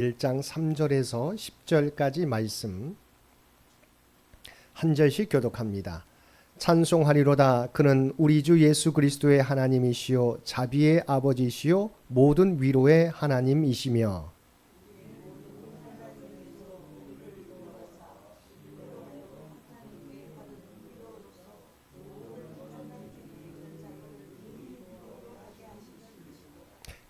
1장 3절에서 10절까지 말씀 한 절씩 교독합니다. 찬송하리로다. 그는 우리 주 예수 그리스도의 하나님이시요 자비의 아버지시요 모든 위로의 하나님이시며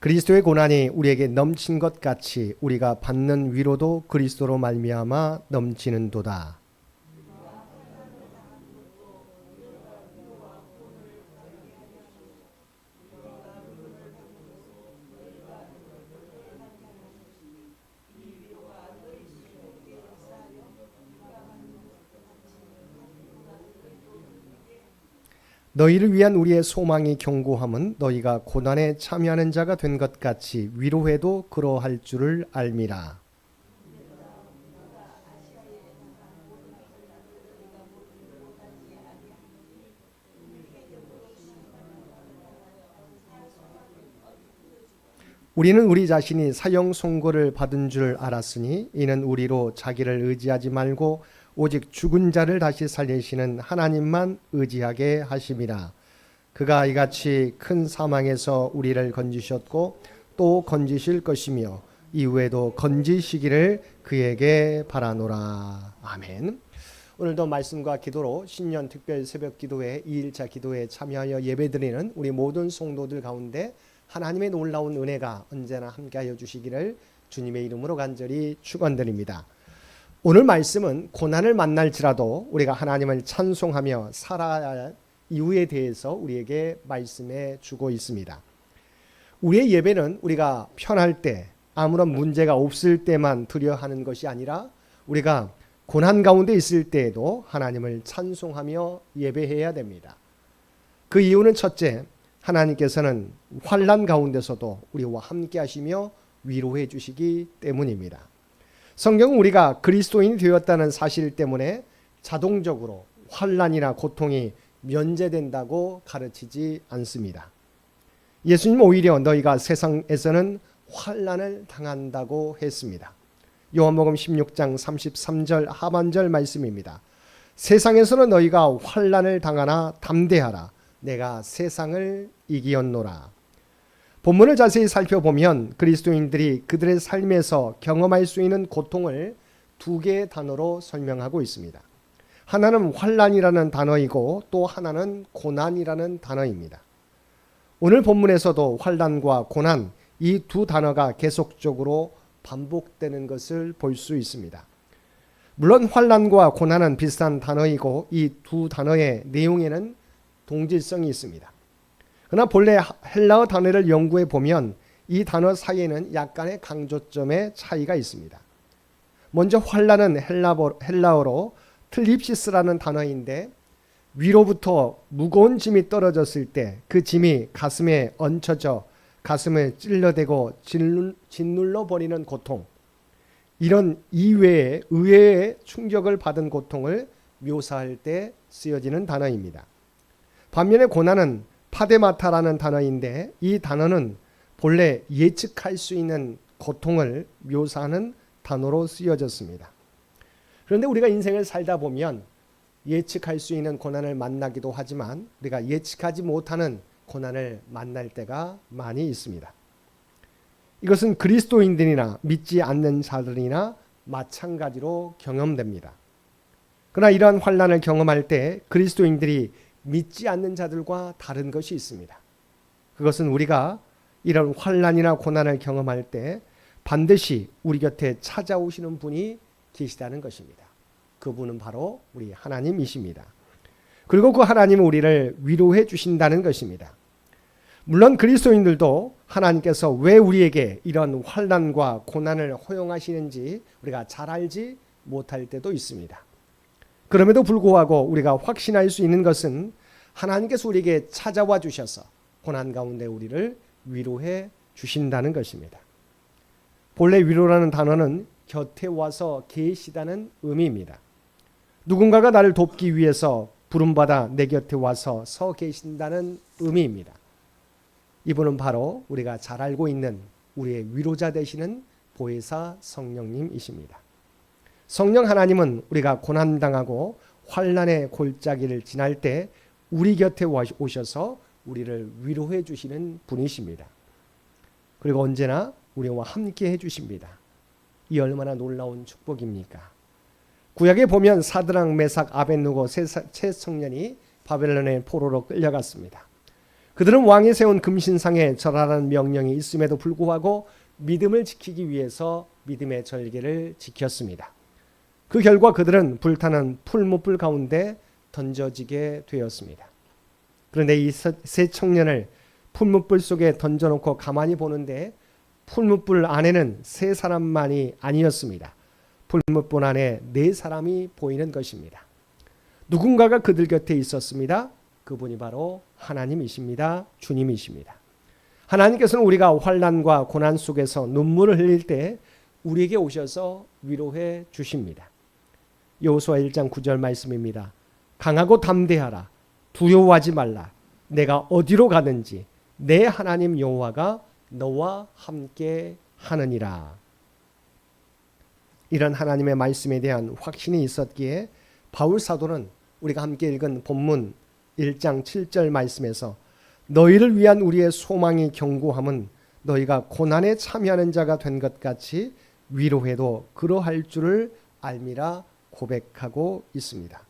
그리스도의 고난이 우리에게 넘친 것 같이 우리가 받는 위로도 그리스도로 말미암아 넘치는도다. 너희를 위한 우리의 소망이 견고함은 너희가 고난에 참여하는 자가 된 것 같이 위로해도 그러할 줄을 알미라. 우리는 우리 자신이 사형 선고를 받은 줄 알았으니 이는 우리로 자기를 의지하지 말고 오직 죽은 자를 다시 살리시는 하나님만 의지하게 하심이라. 그가 이같이 큰 사망에서 우리를 건지셨고 또 건지실 것이며 이후에도 건지시기를 그에게 바라노라. 아멘. 오늘도 말씀과 기도로 신년 특별 새벽 기도회 2일차 기도에 참여하여 예배드리는 우리 모든 성도들 가운데 하나님의 놀라운 은혜가 언제나 함께하여 주시기를 주님의 이름으로 간절히 축원드립니다. 오늘 말씀은 고난을 만날지라도 우리가 하나님을 찬송하며 살아야 할 이유에 대해서 우리에게 말씀해 주고 있습니다. 우리의 예배는 우리가 편할 때, 아무런 문제가 없을 때만 드려 하는 것이 아니라 우리가 고난 가운데 있을 때에도 하나님을 찬송하며 예배해야 됩니다. 그 이유는 첫째, 하나님께서는 환난 가운데서도 우리와 함께 하시며 위로해 주시기 때문입니다. 성경은 우리가 그리스도인이 되었다는 사실 때문에 자동적으로 환난이나 고통이 면제된다고 가르치지 않습니다. 예수님 오히려 너희가 세상에서는 환난을 당한다고 했습니다. 요한복음 16장 33절 하반절 말씀입니다. 세상에서는 너희가 환난을 당하나 담대하라. 내가 세상을 이기었노라. 본문을 자세히 살펴보면 그리스도인들이 그들의 삶에서 경험할 수 있는 고통을 두 개의 단어로 설명하고 있습니다. 하나는 환난이라는 단어이고 또 하나는 고난이라는 단어입니다. 오늘 본문에서도 환난과 고난 이 두 단어가 계속적으로 반복되는 것을 볼 수 있습니다. 물론 환난과 고난은 비슷한 단어이고 이 두 단어의 내용에는 동질성이 있습니다. 그러나 본래 헬라어 단어를 연구해 보면 이 단어 사이에는 약간의 강조점의 차이가 있습니다. 먼저 환난은 헬라어로 틀립시스라는 단어인데 위로부터 무거운 짐이 떨어졌을 때 그 짐이 가슴에 얹혀져 가슴을 찔러대고 짓눌러 버리는 고통, 이런 이외의 의외의 충격을 받은 고통을 묘사할 때 쓰여지는 단어입니다. 반면에 고난은 파데마타라는 단어인데 이 단어는 본래 예측할 수 있는 고통을 묘사하는 단어로 쓰여졌습니다. 그런데 우리가 인생을 살다 보면 예측할 수 있는 고난을 만나기도 하지만 우리가 예측하지 못하는 고난을 만날 때가 많이 있습니다. 이것은 그리스도인들이나 믿지 않는 자들이나 마찬가지로 경험됩니다. 그러나 이러한 환난을 경험할 때 그리스도인들이 믿지 않는 자들과 다른 것이 있습니다. 그것은 우리가 이런 환난이나 고난을 경험할 때 반드시 우리 곁에 찾아오시는 분이 계시다는 것입니다. 그분은 바로 우리 하나님이십니다. 그리고 그 하나님은 우리를 위로해 주신다는 것입니다. 물론 그리스도인들도 하나님께서 왜 우리에게 이런 환난과 고난을 허용하시는지 우리가 잘 알지 못할 때도 있습니다. 그럼에도 불구하고 우리가 확신할 수 있는 것은 하나님께서 우리에게 찾아와 주셔서 고난 가운데 우리를 위로해 주신다는 것입니다. 본래 위로라는 단어는 곁에 와서 계시다는 의미입니다. 누군가가 나를 돕기 위해서 부름받아 내 곁에 와서 서 계신다는 의미입니다. 이분은 바로 우리가 잘 알고 있는 우리의 위로자 되시는 보혜사 성령님이십니다. 성령 하나님은 우리가 고난당하고 환난의 골짜기를 지날 때 우리 곁에 오셔서 우리를 위로해 주시는 분이십니다. 그리고 언제나 우리와 함께 해주십니다. 이 얼마나 놀라운 축복입니까? 구약에 보면 사드락, 메삭, 아벳느고 세 청년이 바벨론의 포로로 끌려갔습니다. 그들은 왕이 세운 금신상에 절하라는 명령이 있음에도 불구하고 믿음을 지키기 위해서 믿음의 절개를 지켰습니다. 그 결과 그들은 불타는 풀무불 가운데 던져지게 되었습니다. 그런데 이 세 청년을 풀무불 속에 던져놓고 가만히 보는데 풀무불 안에는 세 사람만이 아니었습니다. 풀무불 안에 네 사람이 보이는 것입니다. 누군가가 그들 곁에 있었습니다. 그분이 바로 하나님이십니다. 주님이십니다. 하나님께서는 우리가 환난과 고난 속에서 눈물을 흘릴 때 우리에게 오셔서 위로해 주십니다. 여호수아 1장 9절 말씀입니다. 강하고 담대하라. 두려워하지 말라. 내가 어디로 가든지 내 하나님 여호와가 너와 함께 하느니라. 이런 하나님의 말씀에 대한 확신이 있었기에 바울 사도는 우리가 함께 읽은 본문 1장 7절 말씀에서 너희를 위한 우리의 소망이 견고함은 너희가 고난에 참여하는 자가 된 것 같이 위로해도 그러할 줄을 알미라 고백하고 있습니다.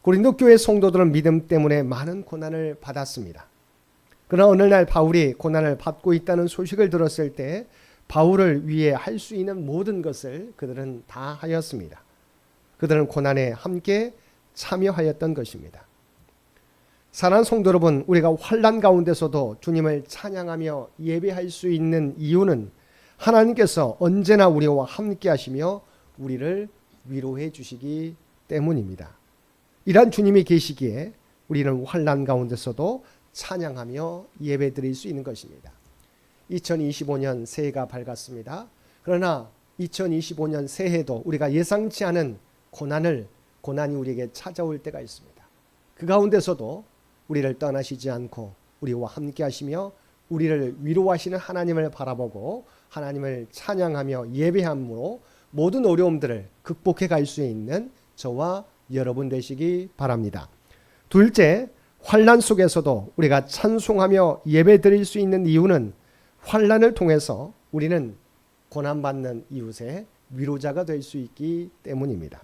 고린도 교회 성도들은 믿음 때문에 많은 고난을 받았습니다. 그러나 어느 날 바울이 고난을 받고 있다는 소식을 들었을 때 바울을 위해 할 수 있는 모든 것을 그들은 다 하였습니다. 그들은 고난에 함께 참여하였던 것입니다. 사랑하는 성도 여러분, 우리가 환난 가운데서도 주님을 찬양하며 예배할 수 있는 이유는 하나님께서 언제나 우리와 함께 하시며 우리를 위로해 주시기 때문입니다. 이러한 주님이 계시기에 우리는 환난 가운데서도 찬양하며 예배드릴 수 있는 것입니다. 2025년 새해가 밝았습니다. 그러나 2025년 새해도 우리가 예상치 않은 고난이 우리에게 찾아올 때가 있습니다. 그 가운데서도 우리를 떠나시지 않고 우리와 함께 하시며 우리를 위로하시는 하나님을 바라보고 하나님을 찬양하며 예배함으로 모든 어려움들을 극복해 갈 수 있는 저와 여러분 되시기 바랍니다. 둘째, 환난 속에서도 우리가 찬송하며 예배드릴 수 있는 이유는 환난을 통해서 우리는 고난받는 이웃의 위로자가 될 수 있기 때문입니다.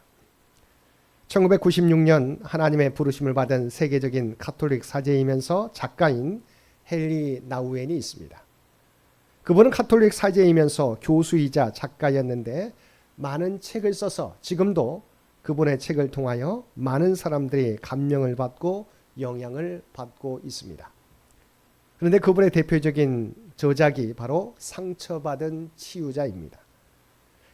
1996년 하나님의 부르심을 받은 세계적인 가톨릭 사제이면서 작가인 헨리 나우엔이 있습니다. 그분은 가톨릭 사제이면서 교수이자 작가였는데 많은 책을 써서 지금도 그분의 책을 통하여 많은 사람들이 감명을 받고 영향을 받고 있습니다. 그런데 그분의 대표적인 저작이 바로 상처받은 치유자입니다.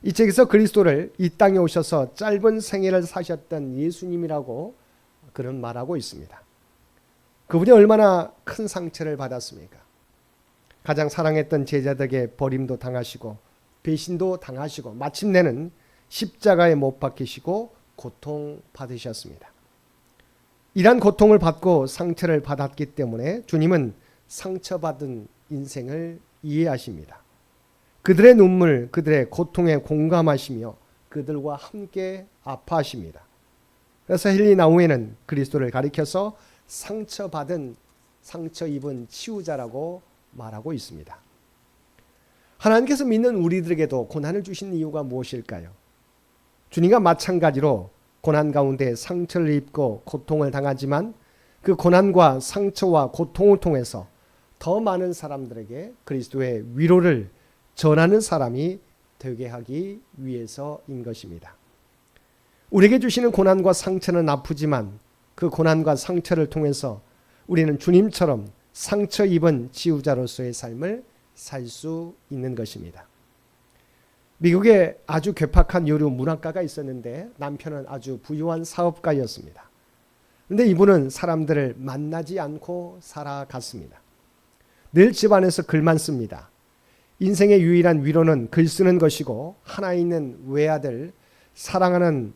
이 책에서 그리스도를 이 땅에 오셔서 짧은 생애를 사셨던 예수님이라고 그런 말하고 있습니다. 그분이 얼마나 큰 상처를 받았습니까? 가장 사랑했던 제자들에게 버림도 당하시고 배신도 당하시고 마침내는 십자가에 못 박히시고 고통받으셨습니다. 이러한 고통을 받고 상처를 받았기 때문에 주님은 상처받은 인생을 이해하십니다. 그들의 눈물, 그들의 고통에 공감하시며 그들과 함께 아파하십니다. 그래서 헨리 나우엔은 그리스도를 가리켜서 상처 입은 치유자라고 말하고 있습니다. 하나님께서 믿는 우리들에게도 고난을 주신 이유가 무엇일까요? 주님과 마찬가지로 고난 가운데 상처를 입고 고통을 당하지만 그 고난과 상처와 고통을 통해서 더 많은 사람들에게 그리스도의 위로를 전하는 사람이 되게 하기 위해서인 것입니다. 우리에게 주시는 고난과 상처는 아프지만 그 고난과 상처를 통해서 우리는 주님처럼 상처 입은 치유자로서의 삶을 살 수 있는 것입니다. 미국에 아주 괴팍한 여류 문학가가 있었는데 남편은 아주 부유한 사업가였습니다. 그런데 이분은 사람들을 만나지 않고 살아갔습니다. 늘 집안에서 글만 씁니다. 인생의 유일한 위로는 글 쓰는 것이고 하나 있는 외아들을 사랑하는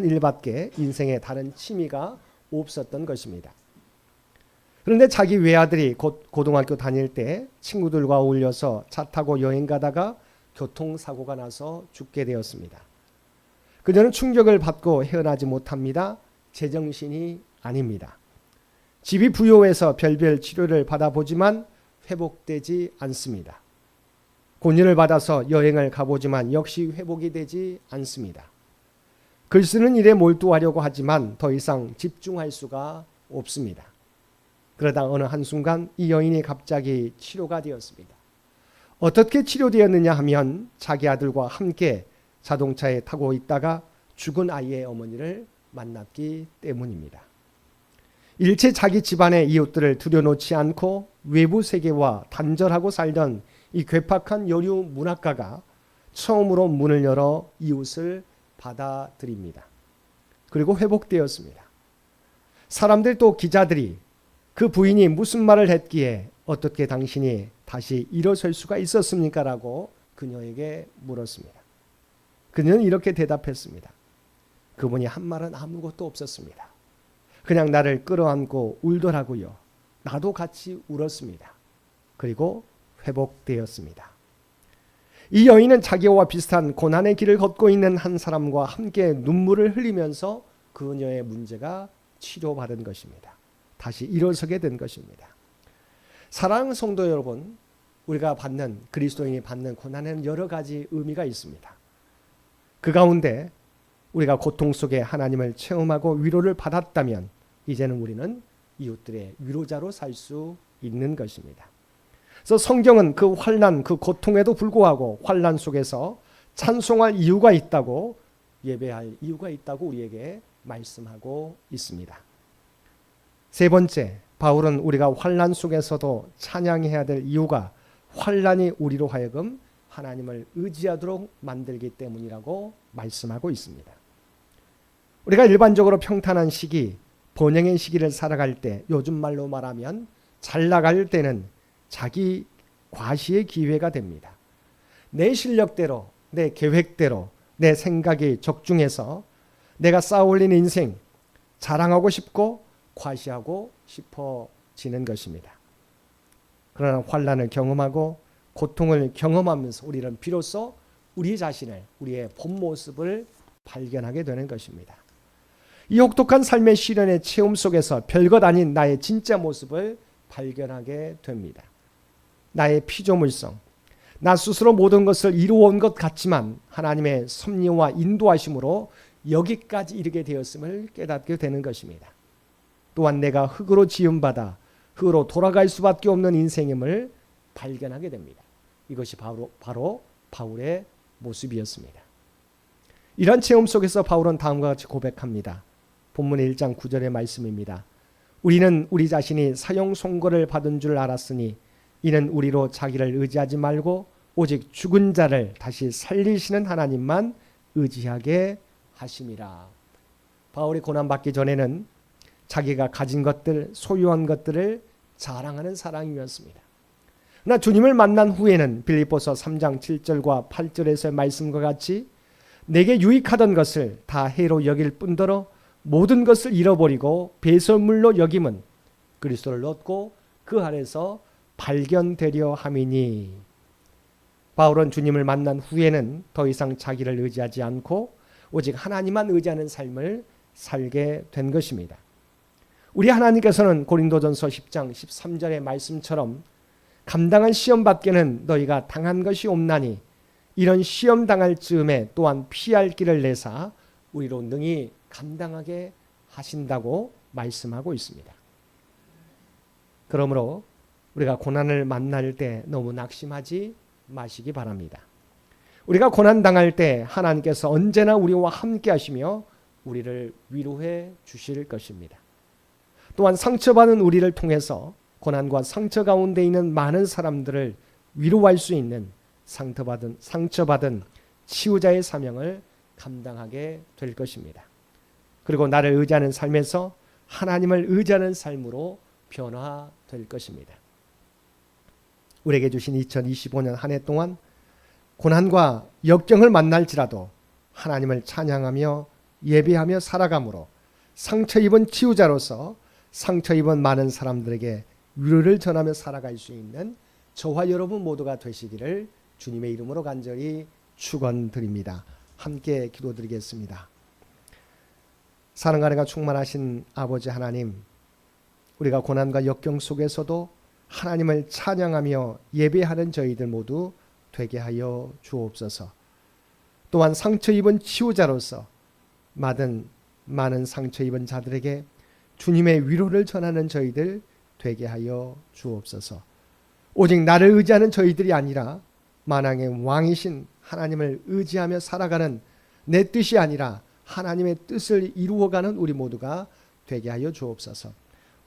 일밖에 인생에 다른 취미가 없었던 것입니다. 그런데 자기 외아들이 곧 고등학교 다닐 때 친구들과 어울려서 차 타고 여행 가다가 교통사고가 나서 죽게 되었습니다. 그녀는 충격을 받고 헤어나지 못합니다. 제정신이 아닙니다. 집이 부요해서 별별 치료를 받아보지만 회복되지 않습니다. 권유를 받아서 여행을 가보지만 역시 회복이 되지 않습니다. 글 쓰는 일에 몰두하려고 하지만 더 이상 집중할 수가 없습니다. 그러다 어느 한순간 이 여인이 갑자기 치료가 되었습니다. 어떻게 치료되었느냐 하면 자기 아들과 함께 자동차에 타고 있다가 죽은 아이의 어머니를 만났기 때문입니다. 일체 자기 집안의 이웃들을 들여놓지 않고 외부 세계와 단절하고 살던 이 괴팍한 여류 문학가가 처음으로 문을 열어 이웃을 받아들입니다. 그리고 회복되었습니다. 사람들 또 기자들이 그 부인이 무슨 말을 했기에 어떻게 당신이 다시 일어설 수가 있었습니까? 라고 그녀에게 물었습니다. 그녀는 이렇게 대답했습니다. 그분이 한 말은 아무것도 없었습니다. 그냥 나를 끌어안고 울더라고요. 나도 같이 울었습니다. 그리고 회복되었습니다. 이 여인은 자기와 비슷한 고난의 길을 걷고 있는 한 사람과 함께 눈물을 흘리면서 그녀의 문제가 치료받은 것입니다. 다시 일어서게 된 것입니다. 사랑하는 성도 여러분, 우리가 받는 그리스도인이 받는 고난에는 여러 가지 의미가 있습니다. 그 가운데 우리가 고통 속에 하나님을 체험하고 위로를 받았다면 이제는 우리는 이웃들의 위로자로 살 수 있는 것입니다. 그래서 성경은 그 환난, 그 고통에도 불구하고 환난 속에서 찬송할 이유가 있다고, 예배할 이유가 있다고 우리에게 말씀하고 있습니다. 세 번째, 바울은 우리가 환난 속에서도 찬양해야 될 이유가 환난이 우리로 하여금 하나님을 의지하도록 만들기 때문이라고 말씀하고 있습니다. 우리가 일반적으로 평탄한 시기, 번영의 시기를 살아갈 때, 요즘 말로 말하면 잘 나갈 때는 자기 과시의 기회가 됩니다. 내 실력대로, 내 계획대로, 내 생각이 적중해서 내가 쌓아올린 인생 자랑하고 싶고 과시하고 싶어지는 것입니다. 그러나 환난을 경험하고 고통을 경험하면서 우리는 비로소 우리 자신을, 우리의 본 모습을 발견하게 되는 것입니다. 이 혹독한 삶의 시련의 체험 속에서 별것 아닌 나의 진짜 모습을 발견하게 됩니다. 나의 피조물성, 나 스스로 모든 것을 이루어온 것 같지만 하나님의 섭리와 인도하심으로 여기까지 이르게 되었음을 깨닫게 되는 것입니다. 또한 내가 흙으로 지음받아 흙으로 돌아갈 수밖에 없는 인생임을 발견하게 됩니다. 이것이 바로 바울의 모습이었습니다. 이런 체험 속에서 바울은 다음과 같이 고백합니다. 본문 1장 9절의 말씀입니다. 우리는 우리 자신이 사형 선고를 받은 줄 알았으니 이는 우리로 자기를 의지하지 말고 오직 죽은 자를 다시 살리시는 하나님만 의지하게 하심이라. 바울이 고난받기 전에는 자기가 가진 것들, 소유한 것들을 자랑하는 사람이었습니다. 그러나 주님을 만난 후에는 빌립보서 3장 7절과 8절에서의 말씀과 같이 내게 유익하던 것을 다 해로 여길 뿐더러 모든 것을 잃어버리고 배설물로 여김은 그리스도를 얻고 그 안에서 발견되려 함이니. 바울은 주님을 만난 후에는 더 이상 자기를 의지하지 않고 오직 하나님만 의지하는 삶을 살게 된 것입니다. 우리 하나님께서는 고린도전서 10장 13절의 말씀처럼 감당한 시험 받게는 너희가 당한 것이 없나니 이런 시험 당할 즈음에 또한 피할 길을 내사 우리로 능히 감당하게 하신다고 말씀하고 있습니다. 그러므로 우리가 고난을 만날 때 너무 낙심하지 마시기 바랍니다. 우리가 고난 당할 때 하나님께서 언제나 우리와 함께 하시며 우리를 위로해 주실 것입니다. 또한 상처받은 우리를 통해서 고난과 상처 가운데 있는 많은 사람들을 위로할 수 있는 상처받은 치유자의 사명을 감당하게 될 것입니다. 그리고 나를 의지하는 삶에서 하나님을 의지하는 삶으로 변화될 것입니다. 우리에게 주신 2025년 한 해 동안 고난과 역경을 만날지라도 하나님을 찬양하며 예배하며 살아감으로 상처 입은 치유자로서 상처 입은 많은 사람들에게 위로를 전하며 살아갈 수 있는 저와 여러분 모두가 되시기를 주님의 이름으로 간절히 축원드립니다. 함께 기도드리겠습니다. 사랑과 은혜가 충만하신 아버지 하나님, 우리가 고난과 역경 속에서도 하나님을 찬양하며 예배하는 저희들 모두 되게 하여 주옵소서. 또한 상처 입은 치유자로서 많은 상처 입은 자들에게 주님의 위로를 전하는 저희들 되게 하여 주옵소서. 오직 나를 의지하는 저희들이 아니라 만왕의 왕이신 하나님을 의지하며 살아가는, 내 뜻이 아니라 하나님의 뜻을 이루어가는 우리 모두가 되게 하여 주옵소서.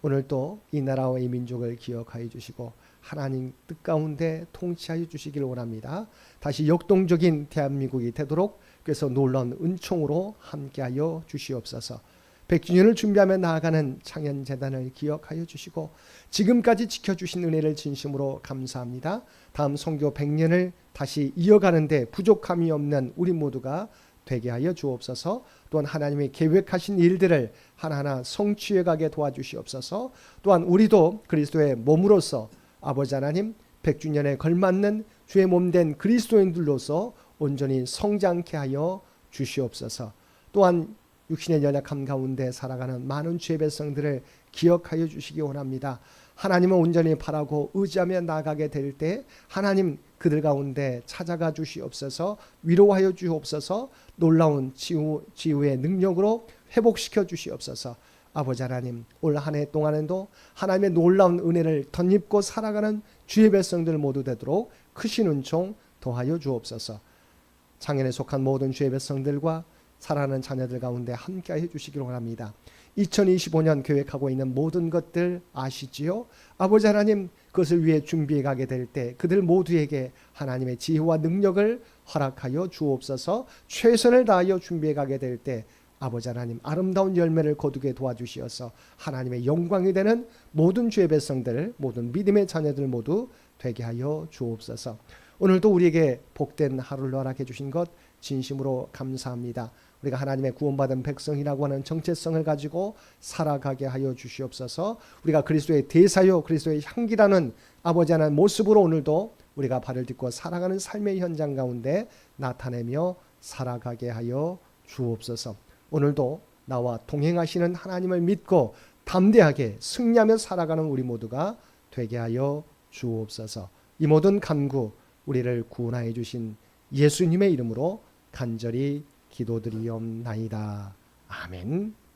오늘도 이 나라와 이 민족을 기억하여 주시고 하나님 뜻 가운데 통치하여 주시길 원합니다. 다시 역동적인 대한민국이 되도록 그래서 놀라운 은총으로 함께하여 주시옵소서. 100주년을 준비하며 나아가는 창현재단을 기억하여 주시고 지금까지 지켜주신 은혜를 진심으로 감사합니다. 다음 선교 100년을 다시 이어가는데 부족함이 없는 우리 모두가 되게 하여 주옵소서. 또한 하나님이 계획하신 일들을 하나하나 성취해가게 도와주시옵소서. 또한 우리도 그리스도의 몸으로서 아버지 하나님 100주년에 걸맞는 주의 몸된 그리스도인들로서 온전히 성장케 하여 주시옵소서. 또한 육신의 연약함 가운데 살아가는 많은 주의 백성들을 기억하여 주시기 원합니다. 하나님을 온전히 바라고 의지하며 나아가게 될 때 하나님 그들 가운데 찾아가 주시옵소서. 위로하여 주옵소서. 놀라운 치유의 능력으로 회복시켜 주시옵소서. 아버지 하나님, 올 한 해 동안에도 하나님의 놀라운 은혜를 덧입고 살아가는 주의 백성들 모두 되도록 크신 은총 더하여 주옵소서. 장애에 속한 모든 주의 백성들과 사랑하는 자녀들 가운데 함께해 주시기를 원합니다. 2025년 계획하고 있는 모든 것들 아시지요? 아버지 하나님, 그것을 위해 준비해 가게 될 때 그들 모두에게 하나님의 지혜와 능력을 허락하여 주옵소서. 최선을 다하여 준비해 가게 될 때 아버지 하나님 아름다운 열매를 거두게 도와주시어서 하나님의 영광이 되는 모든 주의 백성들, 모든 믿음의 자녀들 모두 되게 하여 주옵소서. 오늘도 우리에게 복된 하루를 허락해 주신 것 진심으로 감사합니다. 우리가 하나님의 구원받은 백성이라고 하는 정체성을 가지고 살아가게 하여 주시옵소서. 우리가 그리스도의 대사요 그리스도의 향기라는 아버지 하나님 모습으로 오늘도 우리가 발을 딛고 살아가는 삶의 현장 가운데 나타내며 살아가게 하여 주옵소서. 오늘도 나와 동행하시는 하나님을 믿고 담대하게 승리하며 살아가는 우리 모두가 되게 하여 주옵소서. 이 모든 간구 우리를 구원하여 주신 예수님의 이름으로 간절히 기도드리옵나이다. 아멘.